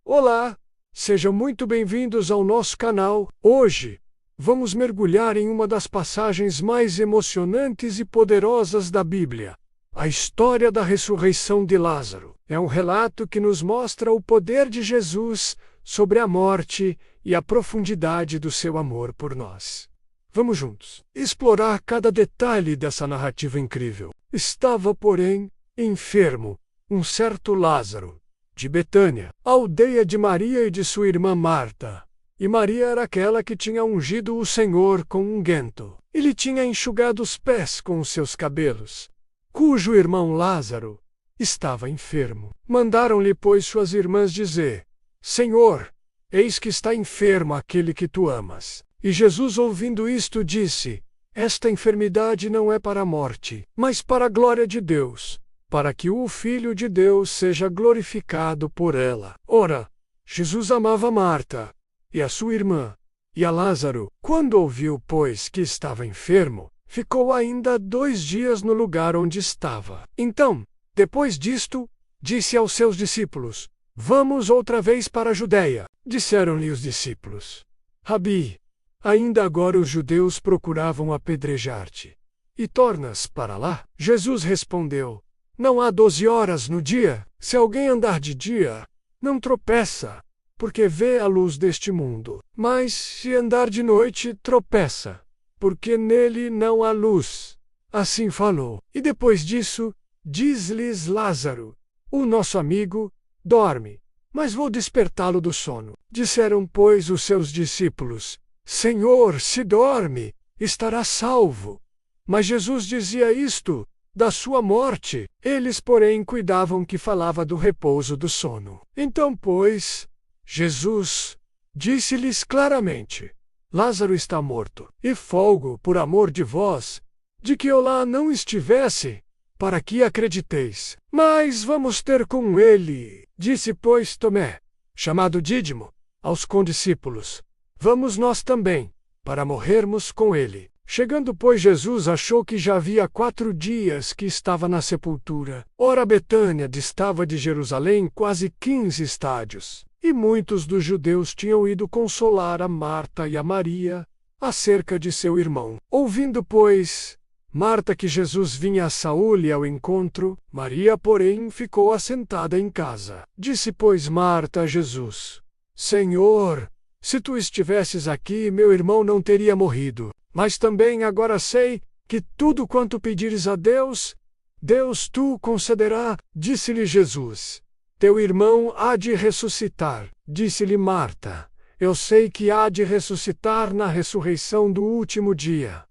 Olá, sejam muito bem-vindos ao nosso canal. Hoje, vamos mergulhar em uma das passagens mais emocionantes e poderosas da Bíblia. A história da ressurreição de Lázaro. É um relato que nos mostra o poder de Jesus sobre a morte e a profundidade do seu amor por nós. Vamos juntos explorar cada detalhe dessa narrativa incrível. Estava, porém, enfermo um certo Lázaro, de Betânia, a aldeia de Maria e de sua irmã Marta. E Maria era aquela que tinha ungido o Senhor com unguento. E lhe tinha enxugado os pés com os seus cabelos, cujo irmão Lázaro estava enfermo. Mandaram-lhe, pois, suas irmãs dizer: Senhor, eis que está enfermo aquele que tu amas. E Jesus, ouvindo isto, disse: Esta enfermidade não é para a morte, mas para a glória de Deus, para que o Filho de Deus seja glorificado por ela. Ora, Jesus amava Marta, e a sua irmã, e a Lázaro. Quando ouviu, pois, que estava enfermo, ficou ainda 2 dias no lugar onde estava. Então, depois disto, disse aos seus discípulos: Vamos outra vez para a Judeia. Disseram-lhe os discípulos: Rabi, ainda agora os judeus procuravam apedrejar-te, e tornas para lá? Jesus respondeu: Não há 12 horas no dia. Se alguém andar de dia, não tropeça, porque vê a luz deste mundo. Mas se andar de noite, tropeça, porque nele não há luz. Assim falou. E depois disso, diz-lhes Lázaro, o nosso amigo, dorme, mas vou despertá-lo do sono. Disseram, pois, os seus discípulos: Senhor, se dorme, estará salvo. Mas Jesus dizia isto da sua morte. Eles, porém, cuidavam que falava do repouso do sono. Então, pois, Jesus disse-lhes claramente: Lázaro está morto, e folgo, por amor de vós, de que eu lá não estivesse, para que acrediteis. Mas vamos ter com ele. Disse, pois, Tomé, chamado Dídimo, aos condiscípulos: Vamos nós também, para morrermos com ele. Chegando, pois, Jesus achou que já havia 4 dias que estava na sepultura. Ora, Betânia distava de Jerusalém quase 15 estádios, e muitos dos judeus tinham ido consolar a Marta e a Maria acerca de seu irmão. Ouvindo, pois, Marta que Jesus vinha a Saúl ao encontro, Maria, porém, ficou assentada em casa. Disse, pois, Marta a Jesus: Senhor, se tu estivesses aqui, meu irmão não teria morrido. Mas também agora sei que tudo quanto pedires a Deus, Deus tu concederá. Disse-lhe Jesus: Teu irmão há de ressuscitar. Disse-lhe Marta: Eu sei que há de ressuscitar na ressurreição do último dia.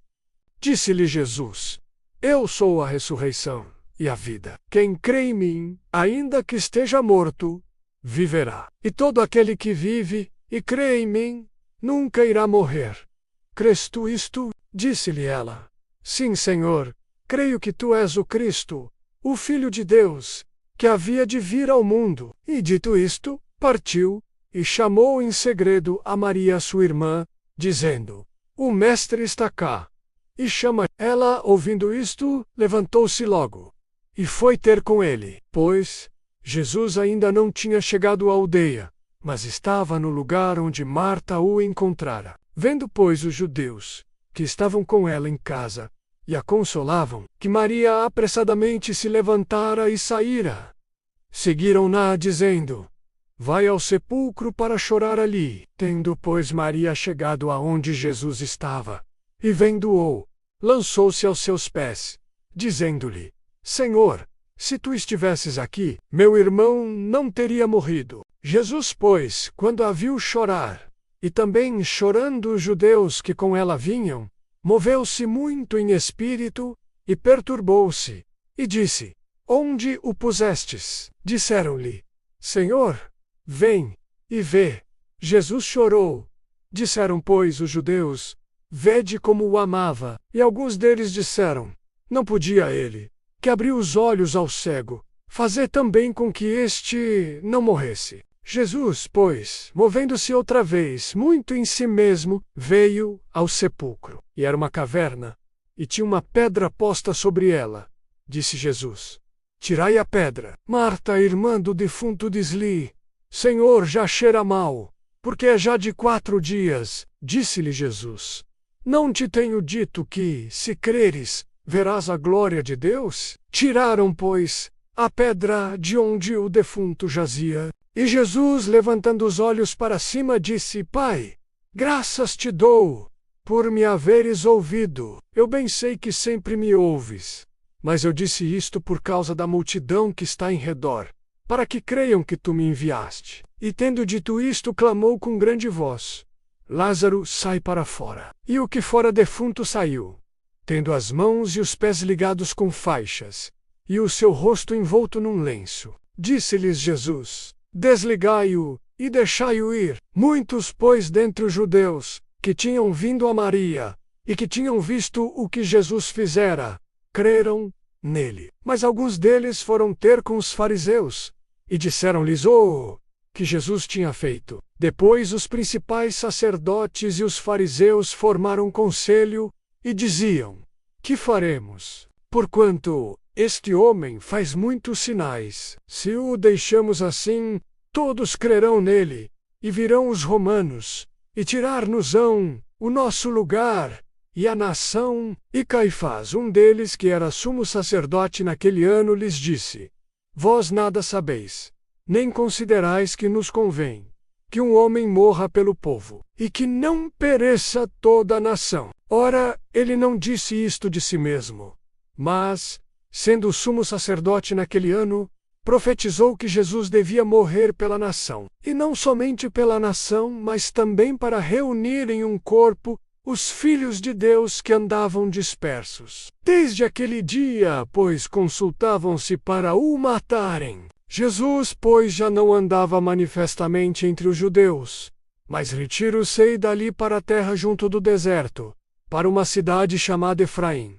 Disse-lhe Jesus: Eu sou a ressurreição e a vida. Quem crê em mim, ainda que esteja morto, viverá. E todo aquele que vive e crê em mim, nunca irá morrer. Crês tu isto? Disse-lhe ela: Sim, Senhor, creio que tu és o Cristo, o Filho de Deus, que havia de vir ao mundo. E dito isto, partiu, e chamou em segredo a Maria sua irmã, dizendo: O Mestre está cá, e chama. Ela, ouvindo isto, levantou-se logo, e foi ter com ele. Pois Jesus ainda não tinha chegado à aldeia, mas estava no lugar onde Marta o encontrara. Vendo, pois, os judeus, que estavam com ela em casa, e a consolavam, que Maria apressadamente se levantara e saíra, seguiram-na, dizendo: Vai ao sepulcro para chorar ali. Tendo, pois, Maria chegado aonde Jesus estava, e vendo-o, lançou-se aos seus pés, dizendo-lhe: Senhor, se tu estivesses aqui, meu irmão não teria morrido. Jesus, pois, quando a viu chorar, e também chorando os judeus que com ela vinham, moveu-se muito em espírito, e perturbou-se, e disse: Onde o pusestes? Disseram-lhe: Senhor, vem e vê. Jesus chorou. Disseram, pois, os judeus: Vede como o amava. E alguns deles disseram: Não podia ele, que abriu os olhos ao cego, fazer também com que este não morresse. Jesus, pois, movendo-se outra vez, muito em si mesmo, veio ao sepulcro. E era uma caverna, e tinha uma pedra posta sobre ela. Disse Jesus: Tirai a pedra. Marta, irmã do defunto, diz-lhe: Senhor, já cheira mal, porque é já de 4 dias. Disse-lhe Jesus: Não te tenho dito que, se creres, verás a glória de Deus? Tiraram, pois, a pedra de onde o defunto jazia. E Jesus, levantando os olhos para cima, disse: Pai, graças te dou, por me haveres ouvido. Eu bem sei que sempre me ouves. Mas eu disse isto por causa da multidão que está em redor, para que creiam que tu me enviaste. E tendo dito isto, clamou com grande voz: Lázaro, sai para fora. E o que fora defunto saiu, tendo as mãos e os pés ligados com faixas, e o seu rosto envolto num lenço. Disse-lhes Jesus: Desligai-o e deixai-o ir. Muitos, pois, dentre os judeus, que tinham vindo a Maria, e que tinham visto o que Jesus fizera, creram nele. Mas alguns deles foram ter com os fariseus, e disseram-lhes o que Jesus tinha feito. Depois os principais sacerdotes e os fariseus formaram um conselho, e diziam: Que faremos? Porquanto este homem faz muitos sinais. Se o deixamos assim, todos crerão nele, e virão os romanos, e tirar-nos-ão o nosso lugar, e a nação. E Caifás, um deles que era sumo sacerdote naquele ano, lhes disse: Vós nada sabeis, nem considerais que nos convém que um homem morra pelo povo, e que não pereça toda a nação. Ora, ele não disse isto de si mesmo, mas, sendo o sumo sacerdote naquele ano, profetizou que Jesus devia morrer pela nação. E não somente pela nação, mas também para reunir em um corpo os filhos de Deus que andavam dispersos. Desde aquele dia, pois, consultavam-se para o matarem. Jesus, pois, já não andava manifestamente entre os judeus, mas retira-se dali para a terra junto do deserto, para uma cidade chamada Efraim.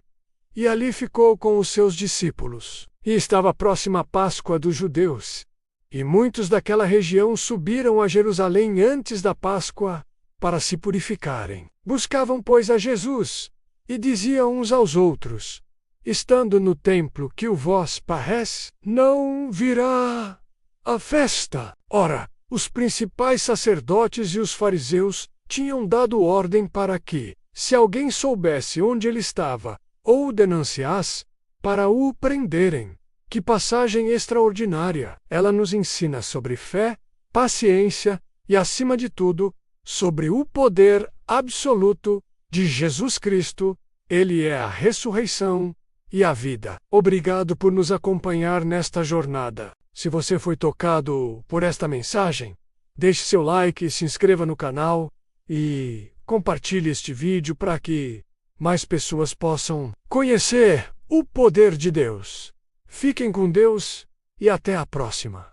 E ali ficou com os seus discípulos. E estava próxima a Páscoa dos judeus. E muitos daquela região subiram a Jerusalém antes da Páscoa, para se purificarem. Buscavam, pois, a Jesus, e diziam uns aos outros: Estando no templo que o vós parece, não virá a festa. Ora, os principais sacerdotes e os fariseus tinham dado ordem para que, se alguém soubesse onde ele estava, ou o denunciasse, para o prenderem. Que passagem extraordinária! Ela nos ensina sobre fé, paciência e, acima de tudo, sobre o poder absoluto de Jesus Cristo. Ele é a ressurreição e a vida. Obrigado por nos acompanhar nesta jornada. Se você foi tocado por esta mensagem, deixe seu like, se inscreva no canal e compartilhe este vídeo para que mais pessoas possam conhecer o poder de Deus. Fiquem com Deus e até a próxima.